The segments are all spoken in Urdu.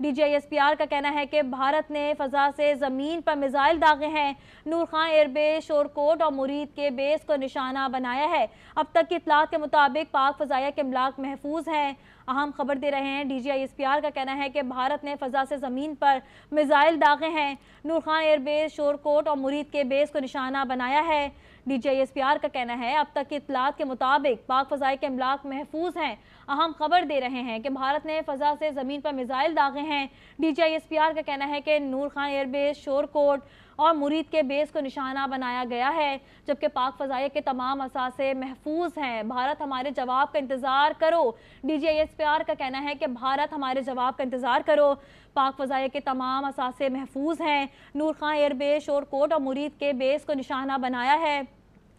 D G I S P R کا کہنا ہے کہ بھارت نے فضا سے زمین پر میزائل داغے ہیں۔ نور خان ایئر بیس شورکوٹ اور مرید کے بیس کو نشانہ بنایا ہے۔ اب تک کی اطلاعات کے مطابق پاک فضائیہ کے املاک محفوظ ہیں۔ اہم خبر دے رہے ہیں D G I S P R کا کہنا ہے کہ بھارت نے فضا سے زمین پر میزائل داغے ہیں۔ نور خان ایئر بیس شورکوٹ اور مرید کے بیس کو نشانہ بنایا ہے۔ D G I S P R کا کہنا ہے اب تک کی اطلاعات کے مطابق پاک فضائیہ کے املاک محفوظ ہیں۔ اہم خبر دے رہے ہیں کہ بھارت نے فضا سے زمین پر میزائل داغے ہیں۔ D G I S P R کا کہنا ہے کہ نور خان ایئر بیس شورکوٹ اور مرید کے بیس کو نشانہ بنایا گیا ہے، جبکہ پاک فضائیہ کے تمام اثاثے محفوظ ہیں۔ بھارت ہمارے جواب کا انتظار کرو۔ D G I S P R کا کہنا ہے کہ بھارت ہمارے جواب کا انتظار کرو، پاک فضائیہ کے تمام اثاثے محفوظ ہیں۔ نور خان ایئر بیس شورکوٹ اور مرید کے بیس کو نشانہ بنایا ہے۔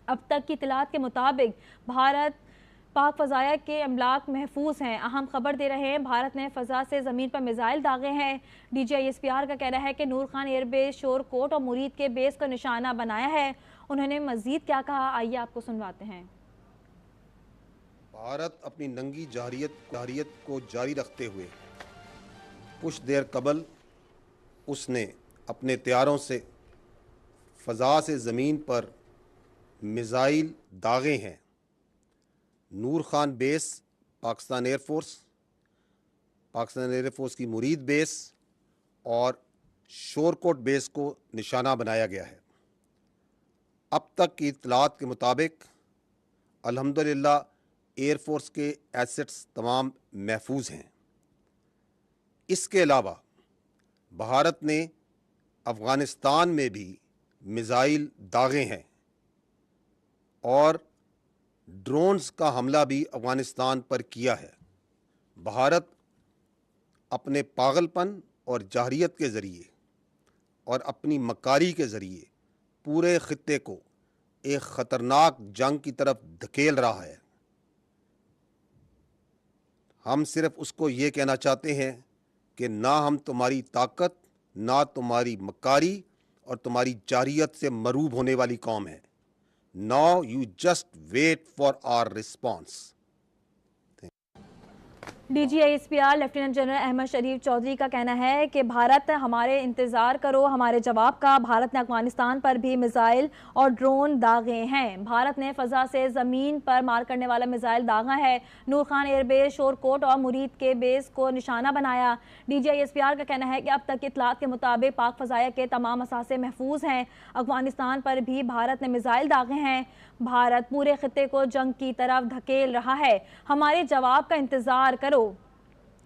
اب تک کی اطلاعات کے مطابق بھارت پاک فضائیہ کے املاک محفوظ ہیں۔ اہم خبر دے رہے ہیں بھارت نے فضا سے زمین پر میزائل داغے ہیں۔ D G I S P R کا کہنا ہے کہ نور خان ایئر بیس شورکوٹ اور مرید کے بیس کو نشانہ بنایا ہے۔ انہوں نے مزید کیا کہا، آئیے آپ کو سنواتے ہیں۔ بھارت اپنی ننگی جارحیت کو جاری رکھتے ہوئے کچھ دیر قبل اس نے اپنے طیاروں سے فضا سے زمین پر میزائل داغے ہیں۔ نور خان بیس پاکستان ایئر فورس کی مرید بیس اور شورکوٹ بیس کو نشانہ بنایا گیا ہے۔ اب تک کی اطلاعات کے مطابق الحمدللہ ایئر فورس کے ایسٹس تمام محفوظ ہیں۔ اس کے علاوہ بھارت نے افغانستان میں بھی میزائل داغے ہیں اور ڈرونز کا حملہ بھی افغانستان پر کیا ہے۔ بھارت اپنے پاگل پن اور جارحیت کے ذریعے اور اپنی مکاری کے ذریعے پورے خطے کو ایک خطرناک جنگ کی طرف دھکیل رہا ہے۔ ہم صرف اس کو یہ کہنا چاہتے ہیں کہ نہ ہم تمہاری طاقت، نہ تمہاری مکاری اور تمہاری جارحیت سے مروب ہونے والی قوم ہے۔ Now you just wait for our response. D G I S P R lieutenant general Ahmed Sharif Chaudhry کا کہنا ہے کہ بھارت ہمارے انتظار کرو ہمارے جواب کا۔ بھارت نے افغانستان پر بھی میزائل اور ڈرون داغے ہیں۔ بھارت نے فضا سے زمین پر مار کرنے والا میزائل داغا ہے۔ نور خان ایئر بیس شورکوٹ اور مرید کے بیس کو نشانہ بنایا۔ D G I S P R کا کہنا ہے کہ اب تک کی اطلاعات کے مطابق پاک فضائیہ کے تمام اثاثے محفوظ ہیں۔ افغانستان پر بھی بھارت نے میزائل داغے ہیں۔ بھارت پورے خطے کو جنگ کی طرف دھکیل رہا ہے۔ ہمارے جواب کا انتظار کرو۔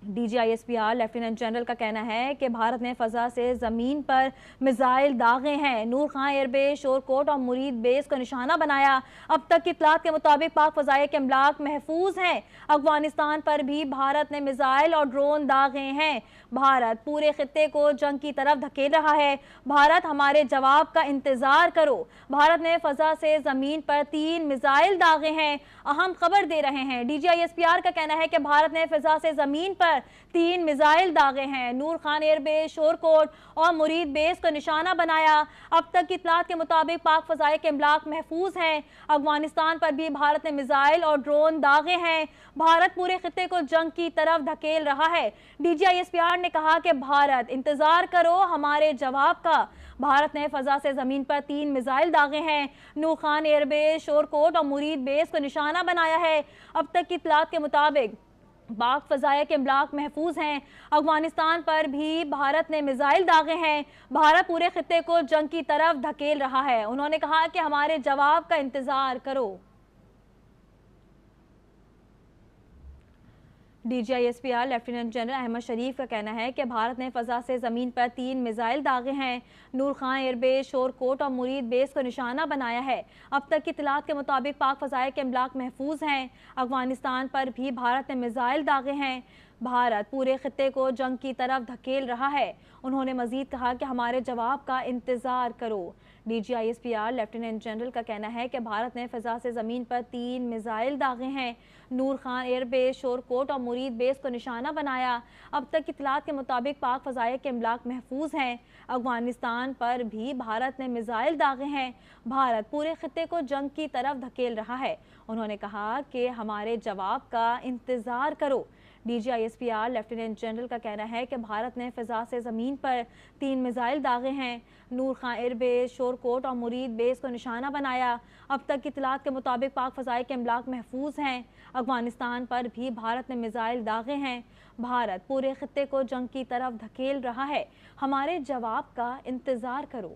D G I S P R lieutenant general کا کہنا ہے کہ بھارت نے فضا سے زمین پر میزائل داغے ہیں۔ نور خان ایئر بیس شورکوٹ اور مرید بیس کو نشانہ بنایا۔ اب تک کی اطلاعات کے مطابق پاک فضائیہ کے املاک محفوظ ہیں۔ افغانستان پر بھی بھارت نے میزائل اور ڈرون داغے ہیں۔ بھارت پورے خطے کو جنگ کی طرف دھکیل رہا ہے۔ بھارت ہمارے جواب کا انتظار کرو۔ بھارت نے فضا سے زمین پر 3 میزائل داغے ہیں۔ اہم خبر دے رہے ہیں D G I S P R کا کہنا ہے کہ بھارت نے فضا سے زمین پر 3 میزائل داغے ہیں۔ نور خان ایئر بیس شورکوٹ اور مرید بیس کو نشانہ بنایا۔ اب تک کی اطلاعات کے مطابق پاک فضائیہ کے املاک محفوظ ہیں۔ افغانستان پر بھی بھارت نے میزائل اور ڈرون داغے ہیں۔ بھارت پورے خطے کو جنگ کی طرف دھکیل رہا ہے۔ D G I S P R نے کہا کہ بھارت انتظار کرو ہمارے جواب کا۔ بھارت نے فضا سے زمین پر 3 میزائل داغے ہیں۔ نور خان ایئر بیس شورکوٹ اور مرید بیس کو نشانہ بنایا ہے۔ اب تک کی اطلاعات کے مطابق پاک فضائیہ کے املاک محفوظ ہیں۔ افغانستان پر بھی بھارت نے میزائل داغے ہیں۔ بھارت پورے خطے کو جنگ کی طرف دھکیل رہا ہے۔ انہوں نے کہا کہ ہمارے جواب کا انتظار کرو۔ D G I S P R lieutenant general Ahmed Sharif کا کہنا ہے کہ بھارت نے فضا سے زمین پر 3 میزائل داغے ہیں۔ نور خان ایئر بیس شورکوٹ اور مرید بیس کو نشانہ بنایا ہے۔ اب تک کی اطلاعات کے مطابق پاک فضائیہ کے املاک محفوظ ہیں۔ افغانستان پر بھی بھارت نے میزائل داغے ہیں۔ بھارت پورے خطے کو جنگ کی طرف دھکیل رہا ہے۔ انہوں نے مزید کہا کہ ہمارے جواب کا انتظار کرو۔ D G I S P R lieutenant general کا کہنا ہے کہ بھارت نے فضا سے زمین پر 3 میزائل داغے ہیں۔ نور خان ایئر بیس شورکوٹ اور مرید بیس کو نشانہ بنایا۔ اب تک کی اطلاعات کے مطابق پاک فضائیہ کے املاک محفوظ ہیں۔ افغانستان پر بھی بھارت نے میزائل داغے ہیں۔ بھارت پورے خطے کو جنگ کی طرف دھکیل رہا ہے۔ انہوں نے کہا کہ ہمارے جواب کا انتظار کرو۔ D G I S P R lieutenant general کا کہنا ہے کہ بھارت نے فضا سے زمین پر 3 میزائل داغے ہیں۔ نور خان ایئر بیس، شورکوٹ اور مرید بیس کو نشانہ بنایا۔ اب تک کی اطلاعات کے مطابق پاک فضائیہ کے املاک محفوظ ہیں۔ افغانستان پر بھی بھارت نے میزائل داغے ہیں۔ بھارت پورے خطے کو جنگ کی طرف دھکیل رہا ہے، ہمارے جواب کا انتظار کرو۔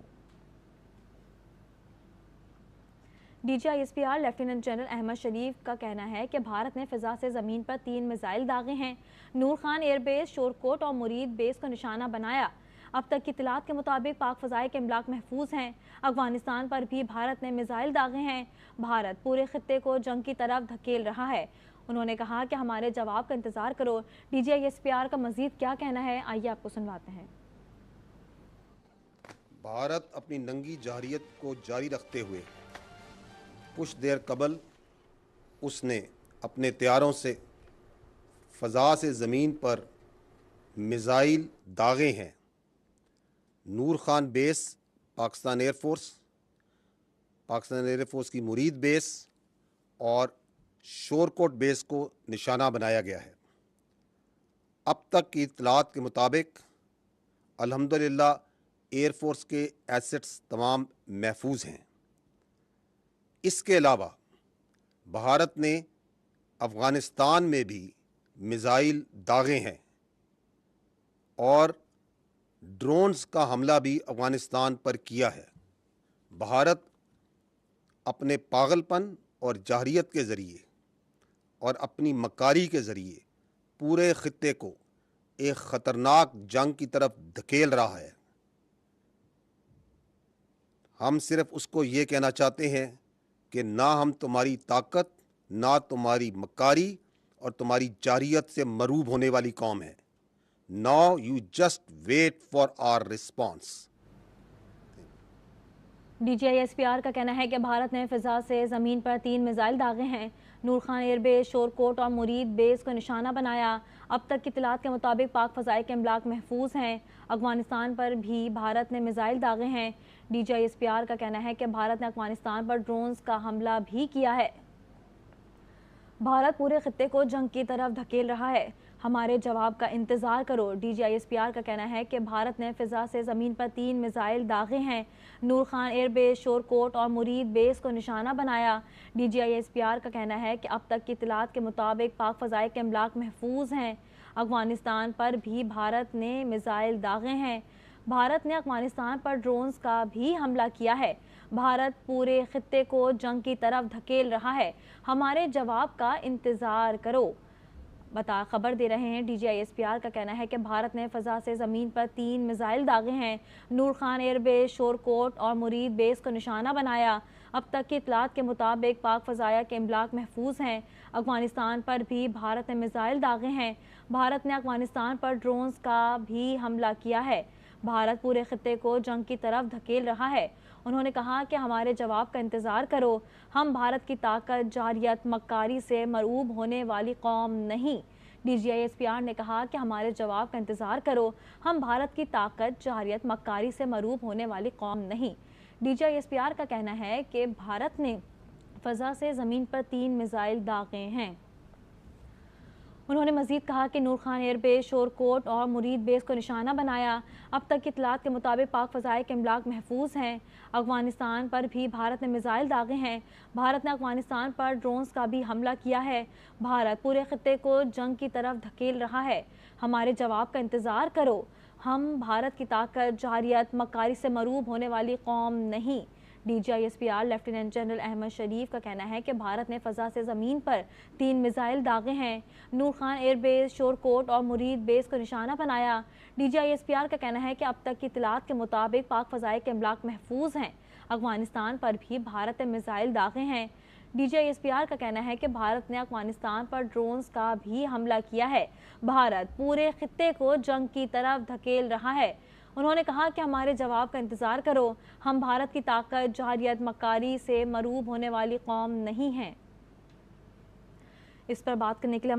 D G I S P R lieutenant general Ahmed Sharif کا کہنا ہے کہ بھارت نے فضا سے زمین پر 3 میزائل داغے ہیں۔ نور خان ایئر بیس، شورکوٹ اور مرید بیس کو نشانہ بنایا۔ اب تک کی اطلاعات کے مطابق پاک فضائیہ کے املاک محفوظ ہیں۔ افغانستان پر بھی بھارت نے میزائل داغے ہیں۔ بھارت پورے خطے کو جنگ کی طرف دھکیل رہا ہے۔ انہوں نے کہا کہ ہمارے جواب کا انتظار کرو۔ D G I S P R کا مزید کیا کہنا ہے، آئیے آپ کو سنواتے ہیں۔ بھارت اپنی ننگی جارحیت کو جاری رکھتے ہوئے کچھ دیر قبل اس نے اپنے طیاروں سے فضا سے زمین پر میزائل داغے ہیں۔ نور خان بیس پاکستان ایئر فورس کی مرید بیس اور شورکوٹ بیس کو نشانہ بنایا گیا ہے۔ اب تک کی اطلاعات کے مطابق الحمدللہ ایئر فورس کے ایسٹس تمام محفوظ ہیں۔ اس کے علاوہ بھارت نے افغانستان میں بھی میزائل داغے ہیں اور ڈرونز کا حملہ بھی افغانستان پر کیا ہے۔ بھارت اپنے پاگل پن اور جارحیت کے ذریعے اور اپنی مکاری کے ذریعے پورے خطے کو ایک خطرناک جنگ کی طرف دھکیل رہا ہے۔ ہم صرف اس کو یہ کہنا چاہتے ہیں کہ نہ ہم تمہاری طاقت، نہ تمہاری مکاری اور تمہاری جارحیت سے مروب ہونے والی قوم ہے۔ Now you just wait for our response۔ D G I S P R کا کہنا ہے کہ بھارت نے فضا سے زمین پر 3 میزائل داغے ہیں۔ نور خان ایئر بیس، شورکوٹ اور مرید بیس کو نشانہ بنایا۔ اب تک کی اطلاعات کے مطابق پاک فضائیہ کے املاک محفوظ ہیں۔ افغانستان پر بھی بھارت نے میزائل داغے ہیں۔ D G I S P R کا کہنا ہے کہ بھارت نے افغانستان پر ڈرونز کا حملہ بھی کیا ہے۔ بھارت پورے خطے کو جنگ کی طرف دھکیل رہا ہے، ہمارے جواب کا انتظار کرو۔ D G I S P R کا کہنا ہے کہ بھارت نے فضا سے زمین پر 3 میزائل داغے ہیں۔ نور خان ایئر بیس، شورکوٹ اور مرید بیس کو نشانہ بنایا۔ D G I S P R کا کہنا ہے کہ اب تک کی اطلاعات کے مطابق پاک فضائیہ کے املاک محفوظ ہیں۔ افغانستان پر بھی بھارت نے میزائل داغے ہیں۔ بھارت نے افغانستان پر ڈرونز کا بھی حملہ کیا ہے۔ بھارت پورے خطے کو جنگ کی طرف دھکیل رہا ہے، ہمارے جواب کا انتظار کرو۔ خبر دے رہے ہیں D G I S P R کا کہنا ہے کہ بھارت نے فضا سے زمین پر 3 میزائل داغے ہیں۔ نور خان ایئر بیس، شورکوٹ اور مرید بیس کو نشانہ بنایا۔ اب تک کی اطلاعات کے مطابق پاک فضائیہ کے املاک محفوظ ہیں۔ افغانستان پر بھی بھارت نے میزائل داغے ہیں۔ بھارت نے افغانستان پر ڈرونز کا بھی حملہ کیا ہے۔ بھارت پورے خطے کو جنگ کی طرف دھکیل رہا ہے۔ انہوں نے کہا کہ ہمارے جواب کا انتظار کرو۔ ہم بھارت کی طاقت، جارحیت، مکاری سے مرعوب ہونے والی قوم نہیں۔ D G I S P R نے کہا کہ ہمارے جواب کا انتظار کرو۔ ہم بھارت کی طاقت، جارحیت، مکاری سے مرعوب ہونے والی قوم نہیں۔ D G I S P R کا کہنا ہے کہ بھارت نے فضا سے زمین پر 3 میزائل داغے ہیں۔ انہوں نے مزید کہا کہ نور خان ایئر بیس، شورکوٹ اور مرید بیس کو نشانہ بنایا۔ اب تک کی اطلاعات کے مطابق پاک فضائیہ کے املاک محفوظ ہیں۔ افغانستان پر بھی بھارت نے میزائل داغے ہیں۔ بھارت نے افغانستان پر ڈرونز کا بھی حملہ کیا ہے۔ بھارت پورے خطے کو جنگ کی طرف دھکیل رہا ہے، ہمارے جواب کا انتظار کرو۔ ہم بھارت کی طاقت، جارحیت، مکاری سے مرعوب ہونے والی قوم نہیں۔ D G I S P R lieutenant general Ahmed Sharif کا کہنا ہے کہ بھارت نے فضا سے زمین پر 3 میزائل داغے ہیں۔ نور خان ایئر بیس، شورکوٹ اور مرید بیس کو نشانہ بنایا۔ D G I S P R کا کہنا ہے کہ اب تک کی اطلاعات کے مطابق پاک فضائیہ کے املاک محفوظ ہیں۔ افغانستان پر بھی بھارت نے میزائل داغے ہیں۔ D G I S P R کا کہنا ہے کہ بھارت نے افغانستان پر ڈرونز کا بھی حملہ کیا ہے۔ بھارت پورے خطے کو جنگ کی طرف دھکیل رہا ہے۔ انہوں نے کہا کہ ہمارے جواب کا انتظار کرو۔ ہم بھارت کی طاقت، جارحیت، مکاری سے مرعوب ہونے والی قوم نہیں ہیں۔ اس پر بات کرنے کے لیے